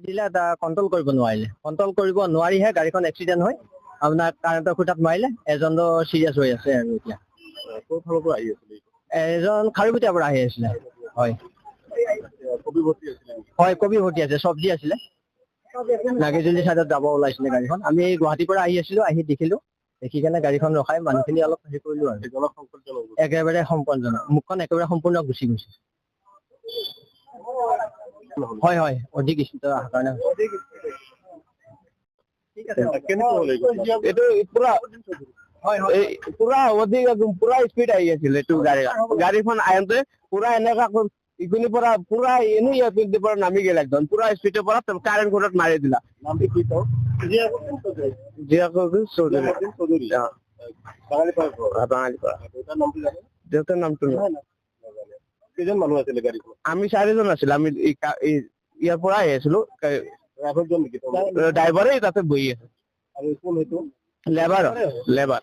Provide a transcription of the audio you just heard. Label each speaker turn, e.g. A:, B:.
A: দিলে কন্ট্ৰল কৰিব নোৱাৰিলে, কন্ট্ৰল কৰিব নোৱাৰিহে গাড়ীখন এক্সিডেণ্ট হয়। আপোনাৰ কাৰেণ্টৰ খুটাত মাৰিলে, এজনটো চিৰিয়াছ হৈ আছে আৰু এতিয়া।
B: ক'ৰ ফালৰ পৰা আহি আছিলে?
A: এজন খাৰুপেটীয়াৰ পৰা আহি আছিলে। হয়
B: কবি ভৰ্তি আছিলে?
A: হয়, কবি ভৰ্তি আছে, চব্জি আছিলে। নাগেজুলি চাইডত যাব ওলাইছিলে গাড়ীখন। আমি গুৱাহাটীৰ পৰা আহি আছিলো, আহি দেখিলো, দেখি কেনে গাড়ীখন ৰখাই মানুহখিনি অলপ হেৰি কৰিলো আৰু। একেবাৰে সম্পদজনক, মুখখন একেবাৰে সম্পূৰ্ণ গুচি গৈছে। হয় হয়, অধিক স্পীড অহাৰ কাৰণে।
B: এইটো পুৰা পুৰা অধিক পুৰা স্পীড আহি আছিলে এইটো গাড়ীখন আহোঁতে পুৰা এনেকা ইপিনৰ পৰা পুৰা এনেই ইপিনৰ পৰা নামি গেল একদম পুৰা স্পীডৰ পৰা কাৰেণ্ট খুঁটাত মাৰি দিলা। দেউতাৰ নামটো কেইজন মানুহ আছিলে গাড়ীখন? আমি 4জন আছিলো। আমি ইয়াৰ পৰা আহি আছিলো। ড্ৰাইভাৰে তাতে বহি আছে। আৰু কোন সেইটো? লেবাৰ।